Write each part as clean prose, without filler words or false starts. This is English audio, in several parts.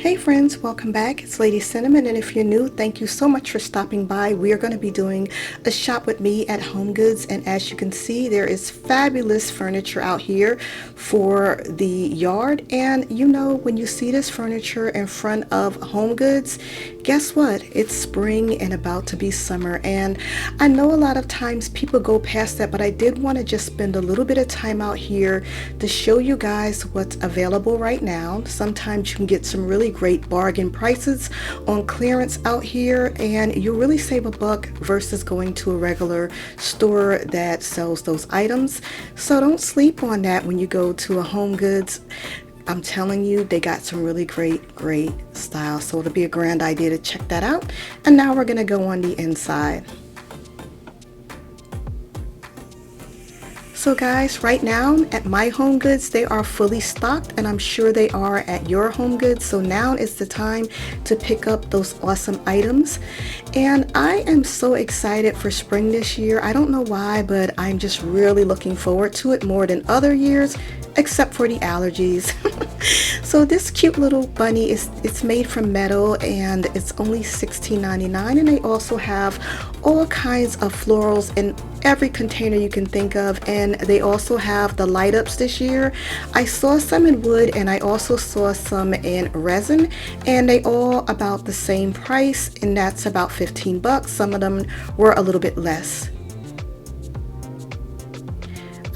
Hey friends, welcome back. It's Lady Cinnamon, and if you're new, thank you so much for stopping by. We are going to be doing a shop with me at Homegoods, and as you can see, there is fabulous furniture out here for the yard. And you know, when you see this furniture in front of Homegoods, guess what? It's spring and about to be summer, and I know a lot of times people go past that, but I did want to just spend a little bit of time out here to show you guys what's available right now. Sometimes you can get some really great bargain prices on clearance out here, and you really save a buck versus going to a regular store that sells those items. So don't sleep on that when you go to a Homegoods. I'm telling you, they got some really great style, so it'll be a grand idea to check that out. And now we're gonna go on the inside. So guys, right now at my Homegoods, they are fully stocked, and I'm sure they are at your Homegoods. So now is the time to pick up those awesome items. And I am so excited for spring this year. I don't know why, but I'm just really looking forward to it more than other years, except for the allergies. So this cute little bunny it's made from metal, and it's only $16.99, and they also have all kinds of florals in every container you can think of, and they also have the light ups this year. I saw some in wood, and I also saw some in resin, and they all about the same price, and that's about 15 bucks. Some of them were a little bit less.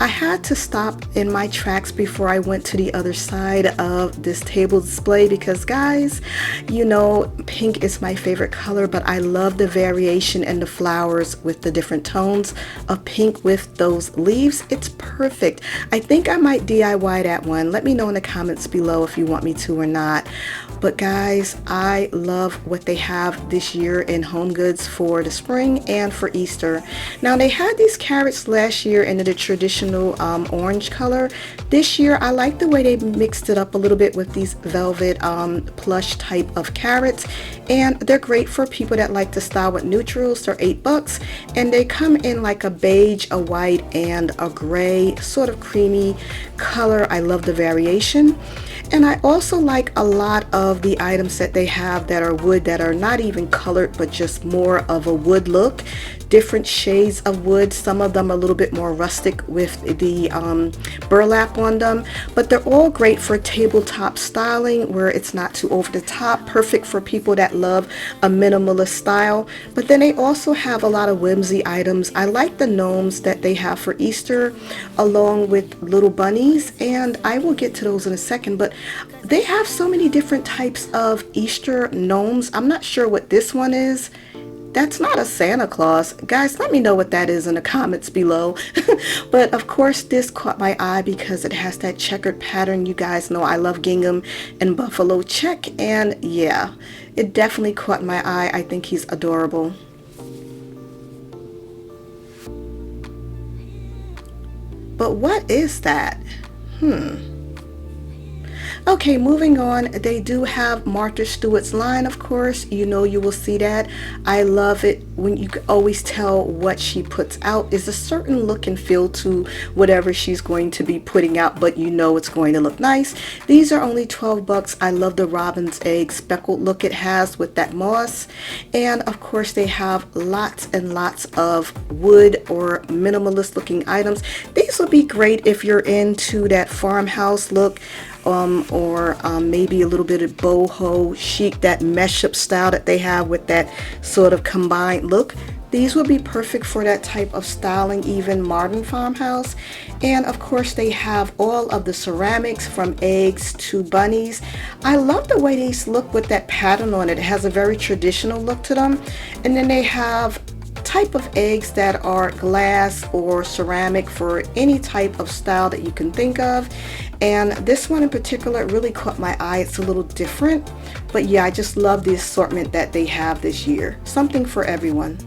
I had to stop in my tracks before I went to the other side of this table display because guys, you know, pink is my favorite color, but I love the variation and the flowers with the different tones of pink with those leaves. It's perfect. I think I might DIY that one. Let me know in the comments below if you want me to or not. But guys, I love what they have this year in Homegoods for the spring and for Easter. Now they had these carrots last year in the traditional orange color. This year I like the way they mixed it up a little bit with these velvet plush type of carrots, and they're great for people that like to style with neutrals. They're 8 bucks, and they come in like a beige, a white, and a gray sort of creamy color. I love the variation. And I also like a lot of the items that they have that are wood, that are not even colored, but just more of a wood look. Different shades of wood. Some of them a little bit more rustic with the burlap on them, but they're all great for tabletop styling where it's not too over the top. Perfect for people that love a minimalist style. But then they also have a lot of whimsy items. I like the gnomes that they have for Easter along with little bunnies, and I will get to those in a second, but they have so many different types of Easter gnomes. I'm not sure what this one is. That's not a Santa Claus. Guys, let me know what that is in the comments below. But of course this caught my eye because it has that checkered pattern. You guys know I love gingham and buffalo check, and yeah, it definitely caught my eye. I think he's adorable. But what is that? Okay, moving on, they do have Martha Stewart's line, of course. You know, you will see that. I love it when you can always tell what she puts out. Is a certain look and feel to whatever she's going to be putting out, but you know it's going to look nice. These are only 12 bucks. I love the robin's egg speckled look it has with that moss. And of course they have lots and lots of wood or minimalist looking items. These will be great if you're into that farmhouse look, or maybe a little bit of boho chic, that mesh up style that they have with that sort of combined look. These would be perfect for that type of styling, even modern farmhouse. And of course they have all of the ceramics from eggs to bunnies. I love the way these look with that pattern on it. It has a very traditional look to them. And then they have type of eggs that are glass or ceramic for any type of style that you can think of. And this one in particular really caught my eye. It's a little different, but yeah, I just love the assortment that they have this year. Something for everyone.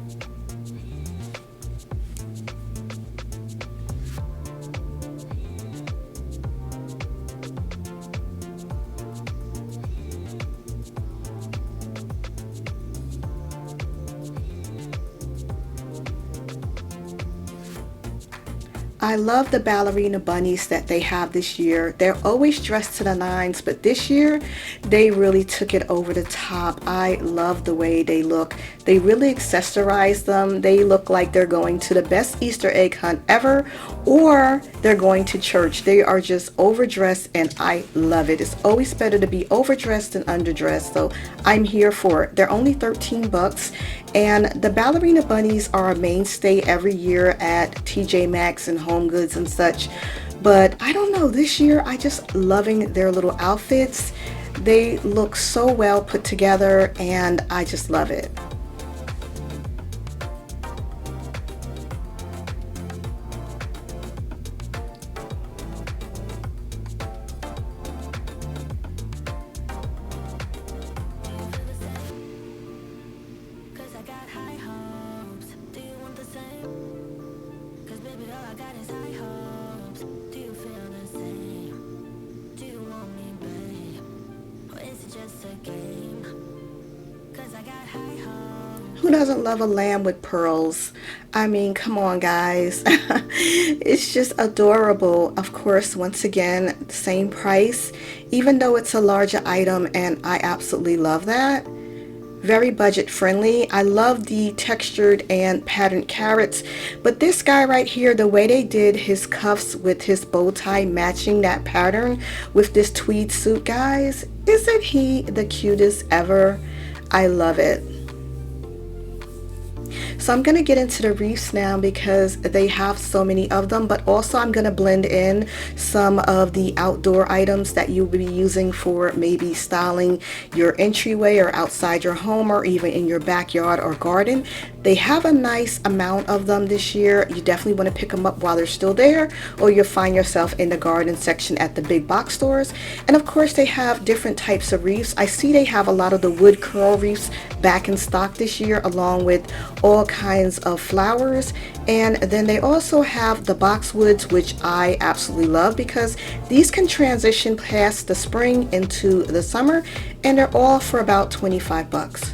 I love the ballerina bunnies that they have this year. They're always dressed to the nines, but this year They really took it over the top. I love the way they look. They really accessorize them. They look like they're going to the best Easter egg hunt ever, or they're going to church. They are just overdressed, and I love it. It's always better to be overdressed than underdressed, so I'm here for it. They're only 13 bucks, and the ballerina bunnies are a mainstay every year at TJ Maxx and Homegoods and such. But I don't know, this year I just loving their little outfits. They look so well put together, and I just love it. Who doesn't love a lamb with pearls? I mean, come on, guys. It's just adorable. Of course, once again, same price, even though it's a larger item, and I absolutely love that. Very budget friendly. I love the textured and patterned carrots, but this guy right here, the way they did his cuffs with his bow tie matching that pattern with this tweed suit, guys, isn't he the cutest ever? I love it. So I'm going to get into the wreaths now because they have so many of them, but also I'm going to blend in some of the outdoor items that you will be using for maybe styling your entryway or outside your home or even in your backyard or garden. They have a nice amount of them this year. You definitely want to pick them up while they're still there, or you'll find yourself in the garden section at the big box stores. And of course, they have different types of wreaths. I see they have a lot of the wood curl wreaths back in stock this year, along with all kinds of flowers. And then they also have the boxwoods, which I absolutely love because these can transition past the spring into the summer, and they're all for about 25 bucks.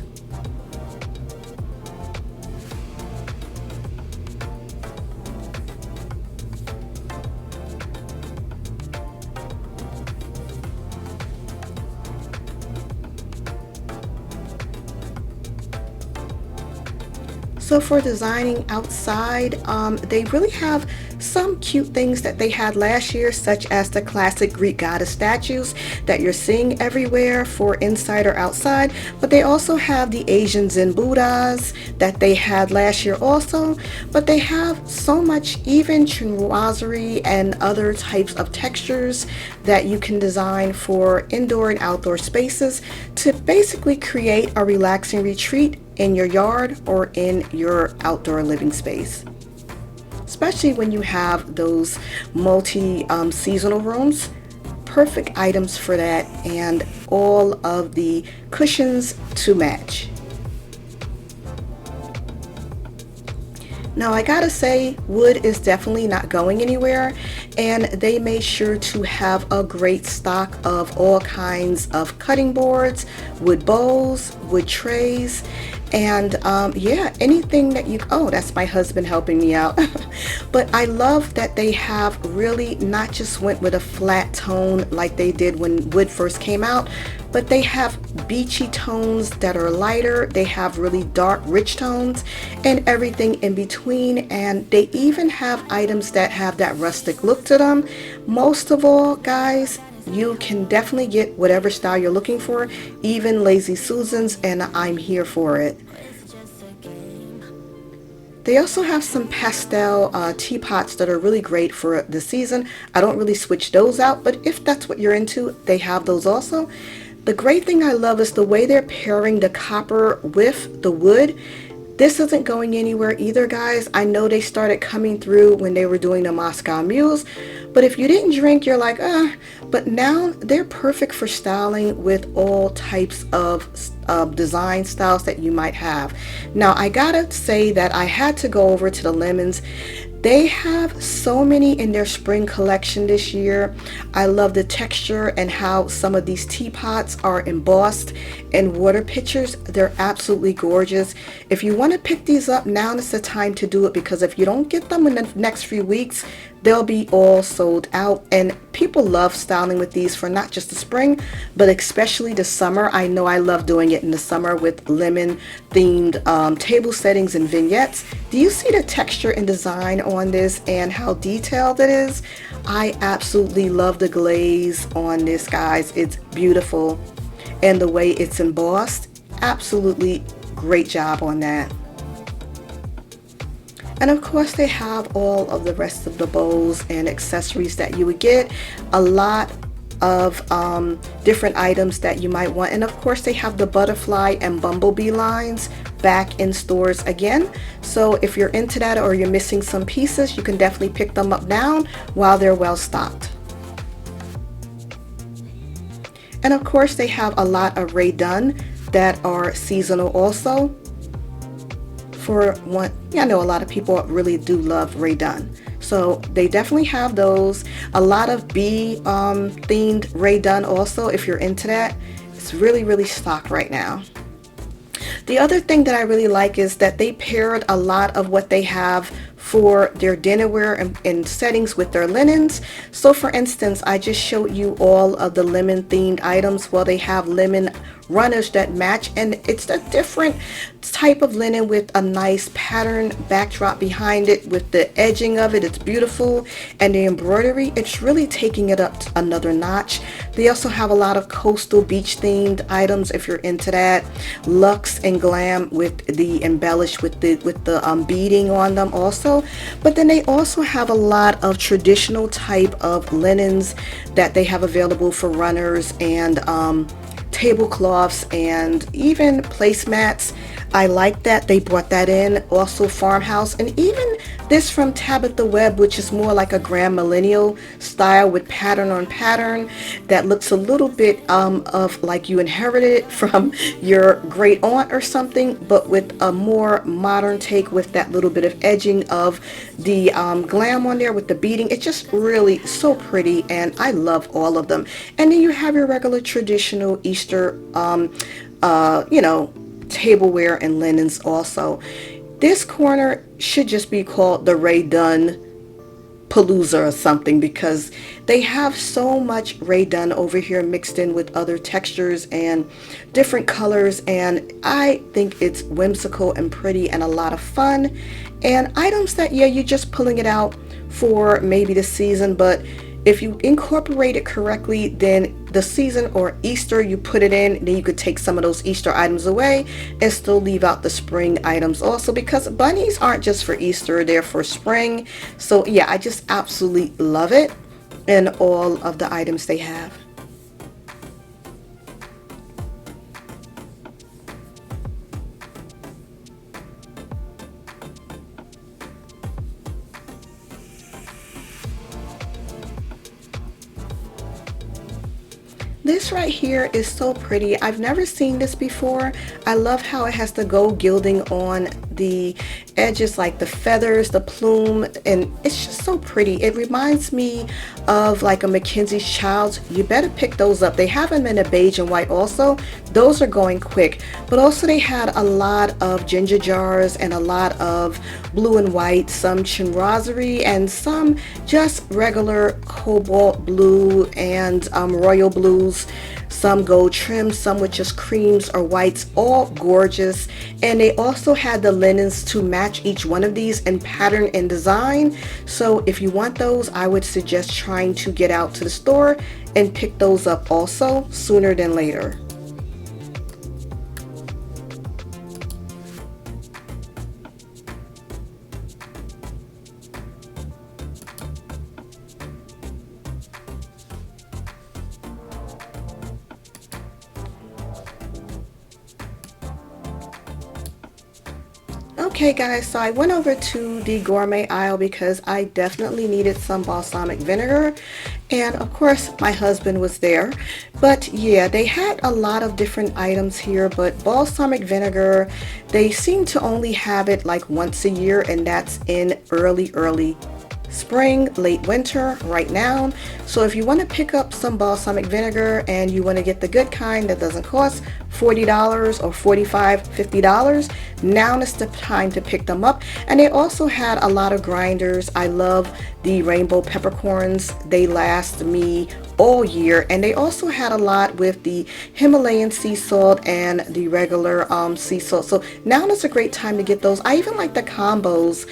So for designing outside, they really have some cute things that they had last year, such as the classic Greek goddess statues that you're seeing everywhere for inside or outside. But they also have the Asian Zen Buddhas that they had last year also. But they have so much even chinoiserie and other types of textures that you can design for indoor and outdoor spaces to basically create a relaxing retreat in your yard or in your outdoor living space. Especially when you have those multi-seasonal rooms, perfect items for that, and all of the cushions to match. Now I gotta say, wood is definitely not going anywhere, and they made sure to have a great stock of all kinds of cutting boards, wood bowls, wood trays, and yeah, anything that you, oh, that's my husband helping me out. But I love that they have really not just went with a flat tone like they did when wood first came out, but they have beachy tones that are lighter. They have really dark, rich tones and everything in between. And they even have items that have that rustic look to them. Most of all, guys, you can definitely get whatever style you're looking for, even Lazy Susans, and I'm here for it. They also have some pastel teapots that are really great for the season. I don't really switch those out, but if that's what you're into, they have those also. The great thing I love is the way they're pairing the copper with the wood. This isn't going anywhere either, guys. I know they started coming through when they were doing the Moscow Mules, but if you didn't drink, you're like, but now they're perfect for styling with all types of design styles that you might have. Now, I gotta say that I had to go over to the lemons. They have so many in their spring collection this year. I love the texture and how some of these teapots are embossed in water pictures. They're absolutely gorgeous. If you want to pick these up, now is the time to do it, because if you don't get them in the next few weeks, they'll be all sold out. And people love styling with these for not just the spring, but especially the summer. I know I love doing it in the summer with lemon themed table settings and vignettes. Do you see the texture and design on this and how detailed it is? I absolutely love the glaze on this, guys. It's beautiful. And the way it's embossed, absolutely great job on that. And of course they have all of the rest of the bows and accessories that you would get. A lot of different items that you might want. And of course they have the butterfly and bumblebee lines back in stores again. So if you're into that or you're missing some pieces, you can definitely pick them up now while they're well stocked. And of course they have a lot of Rae Dunn that are seasonal also. For one, yeah, I know a lot of people really do love Rae Dunn. So they definitely have those. A lot of bee themed Rae Dunn also, if you're into that. It's really stocked right now. The other thing that I really like is that they paired a lot of what they have for their dinnerware and settings with their linens. So for instance, I just showed you all of the lemon themed items. Well, they have lemon runners that match, and it's a different type of linen with a nice pattern backdrop behind it with the edging of it. It's beautiful, and the embroidery, it's really taking it up to another notch. They also have a lot of coastal beach themed items if you're into that. Luxe and Glam with the embellished with the beading on them also. But then they also have a lot of traditional type of linens that they have available for runners and tablecloths and even placemats. I like that they brought that in. Also farmhouse, and even this from Tabitha Webb, which is more like a grand millennial style with pattern on pattern that looks a little bit of like you inherited from your great aunt or something, but with a more modern take with that little bit of edging of the glam on there with the beading. It's just really so pretty, and I love all of them. And then you have your regular traditional Easter you know, tableware and linens also. This corner should just be called the Rae Dunn Palooza or something, because they have so much Rae Dunn over here mixed in with other textures and different colors, and I think it's whimsical and pretty and a lot of fun. And items that, yeah, you're just pulling it out for maybe the season, but if you incorporate it correctly, then the season or Easter, you put it in, then you could take some of those Easter items away and still leave out the spring items also, because bunnies aren't just for Easter, they're for spring. So yeah, I just absolutely love it and all of the items they have. This right here is so pretty. I've never seen this before. I love how it has the gold gilding on the edges, like the feathers, the plume, and it's just so pretty. It reminds me of like a Mackenzie's Child. You better pick those up. They have them in a beige and white also. Those are going quick. But also they had a lot of ginger jars and a lot of blue and white, some chinoiserie and some just regular cobalt blue and royal blues, some gold trim, some with just creams or whites, all gorgeous. And they also had the linens to match each one of these in pattern and design. So if you want those, I would suggest trying to get out to the store and pick those up also sooner than later. Okay guys, so I went over to the gourmet aisle because I definitely needed some balsamic vinegar, and of course my husband was there. But yeah, they had a lot of different items here, but balsamic vinegar, they seem to only have it like once a year, and that's in early spring, late winter right now. So if you want to pick up some balsamic vinegar and you want to get the good kind that doesn't cost $40 or $45, $50, now is the time to pick them up. And they also had a lot of grinders. I love the rainbow peppercorns. They last me all year. And they also had a lot with the Himalayan sea salt and the regular sea salt. So now is a great time to get those. I even like the combos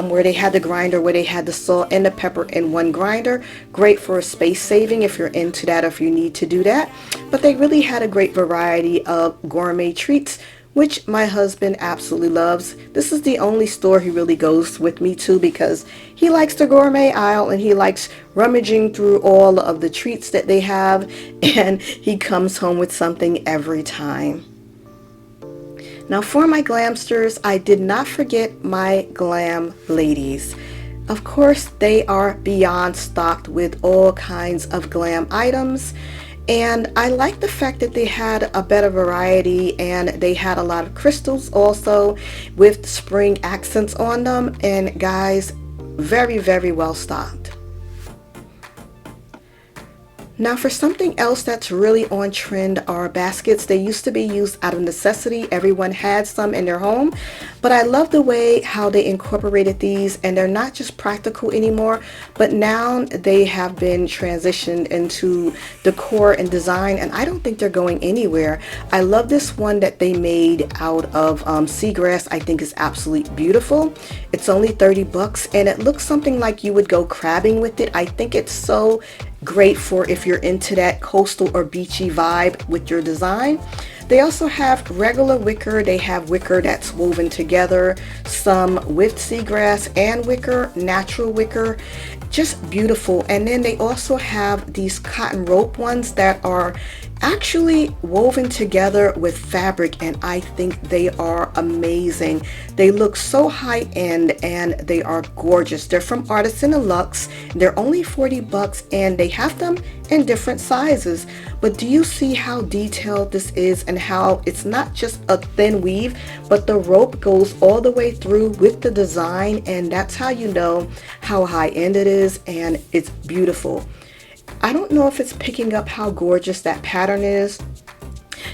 where they had the grinder, where they had the salt and the pepper in one grinder. Great for space saving if you're into that or if you need to do that. But they really had a great variety of gourmet treats, which my husband absolutely loves. This is the only store he really goes with me to because he likes the gourmet aisle and he likes rummaging through all of the treats that they have, and he comes home with something every time. Now for my glamsters, I did not forget my Glam ladies. Of course, they are beyond stocked with all kinds of glam items. And I like the fact that they had a better variety, and they had a lot of crystals also with spring accents on them. And guys, very, very well stocked. Now for something else that's really on trend are baskets. They used to be used out of necessity. Everyone had some in their home, but I love the way how they incorporated these, and they're not just practical anymore, but now they have been transitioned into decor and design, and I don't think they're going anywhere. I love this one that they made out of seagrass. I think is absolutely beautiful. It's only 30 bucks, and it looks something like you would go crabbing with it. I think it's so great for if you're into that coastal or beachy vibe with your design. They also have regular wicker. They have wicker that's woven together, some with seagrass and wicker, natural wicker, just beautiful. And then they also have these cotton rope ones that are actually woven together with fabric, and I think they are amazing. They look so high-end and they are gorgeous. They're from Artisan Deluxe. They're only 40 bucks, and they have them in different sizes. But do you see how detailed this is, and how it's not just a thin weave, but the rope goes all the way through with the design, and that's how you know how high-end it is, and it's beautiful. I don't know if it's picking up how gorgeous that pattern is.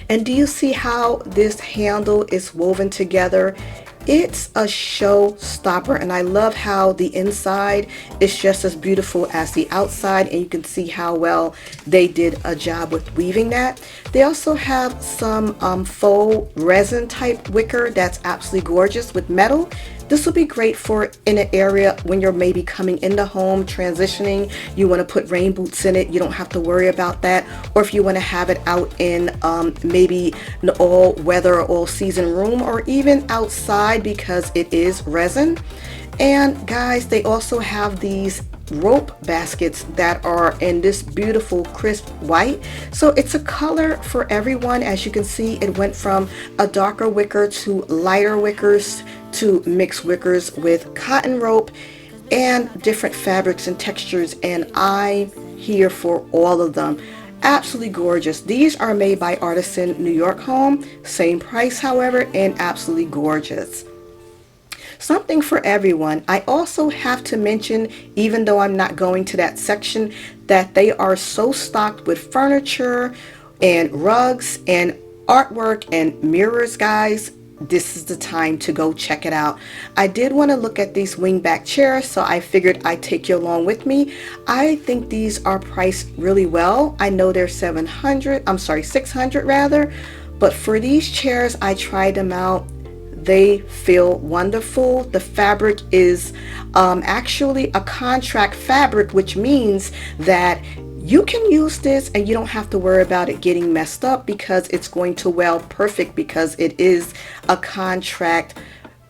And do you see how this handle is woven together? It's a showstopper, and I love how the inside is just as beautiful as the outside, and you can see how well they did a job with weaving that. They also have some faux resin type wicker that's absolutely gorgeous with metal. This will be great for in an area when you're maybe coming in the home, transitioning, you want to put rain boots in it, you don't have to worry about that. Or if you want to have it out in maybe an all weather or all season room, or even outside because it is resin. And guys, they also have these rope baskets that are in this beautiful crisp white. So it's a color for everyone. As you can see, it went from a darker wicker to lighter wickers to mixed wickers with cotton rope and different fabrics and textures, and I'm here for all of them. Absolutely gorgeous. These are made by Artisan New York Home, same price however, and absolutely gorgeous. Something for everyone. I also have to mention, even though I'm not going to that section, that they are so stocked with furniture and rugs and artwork and mirrors, guys. This is the time to go check it out. I did want to look at these wingback chairs, so I figured I'd take you along with me. I think these are priced really well. I know they're 600 rather, but for these chairs, I tried them out. They feel wonderful. The fabric is actually a contract fabric, which means that you can use this and you don't have to worry about it getting messed up, because it's going to weld perfect because it is a contract,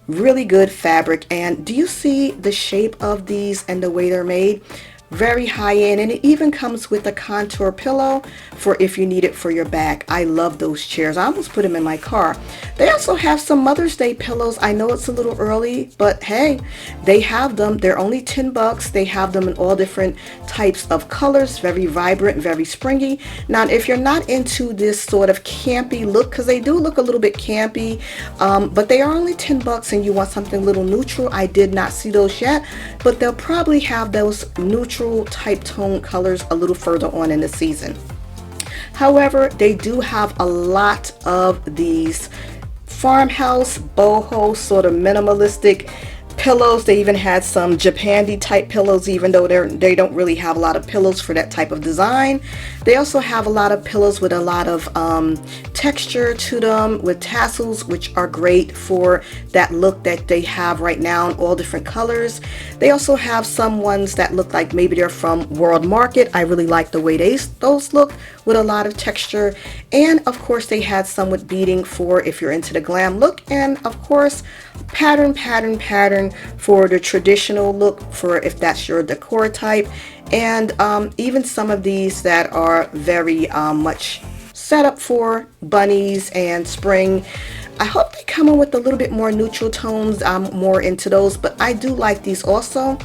really good fabric. And do you see the shape of these and the way they're made? Very high end, and it even comes with a contour pillow for if you need it for your back. I love those chairs. I almost put them in my car. They also have some Mother's Day pillows. I know it's a little early, but hey, they have them. They're only 10 bucks. They have them in all different types of colors, very vibrant, very springy. Now, if you're not into this sort of campy look, because they do look a little bit campy, but they are only 10 bucks and you want something a little neutral, I did not see those yet, but they'll probably have those neutral type tone colors a little further on in the season. However, they do have a lot of these farmhouse, boho, sort of minimalistic pillows. They even had some Japandi type pillows, even though they don't really have a lot of pillows for that type of design. They also have a lot of pillows with a lot of texture to them, with tassels, which are great for that look that they have right now in all different colors. They also have some ones that look like maybe they're from World Market. I really like the way those look, with a lot of texture. And of course they had some with beading for if you're into the glam look, and of course pattern for the traditional look, for if that's your decor type. And even some of these that are very much set up for bunnies and spring. I hope they come in with a little bit more neutral tones. I'm more into those, but I do like these also.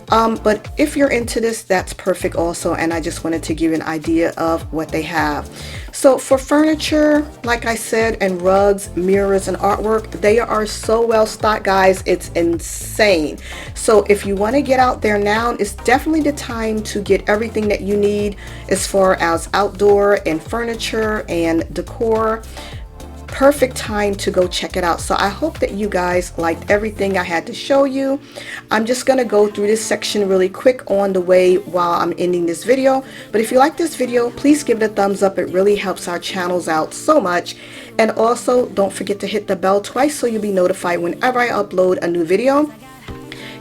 But if you're into this, that's perfect also, and I just wanted to give you an idea of what they have. So for furniture, like I said, and rugs, mirrors, and artwork, they are so well stocked, guys. It's insane. So if you want to get out there now, it's definitely the time to get everything that you need as far as outdoor and furniture and decor. Perfect time to go check it out. So I hope that you guys liked everything I had to show you. I'm just gonna go through this section really quick on the way while I'm ending this video. But if you like this video, please give it a thumbs up. It really helps our channels out so much. And also don't forget to hit the bell twice so you'll be notified whenever I upload a new video.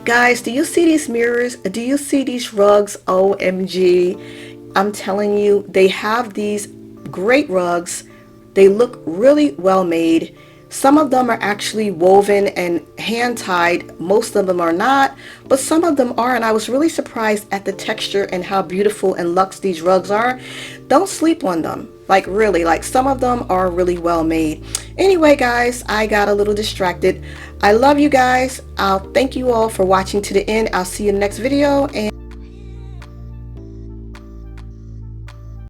Guys, do you see these mirrors? Do you see these rugs? OMG, I'm telling you, they have these great rugs. They look really well made. Some of them are actually woven and hand tied. Most of them are not, but some of them are, and I was really surprised at the texture and how beautiful and luxe these rugs are. Don't sleep on them. Like really, like some of them are really well made. Anyway guys, I got a little distracted. I love you guys. I'll thank you all for watching to the end. I'll see you in the next video, and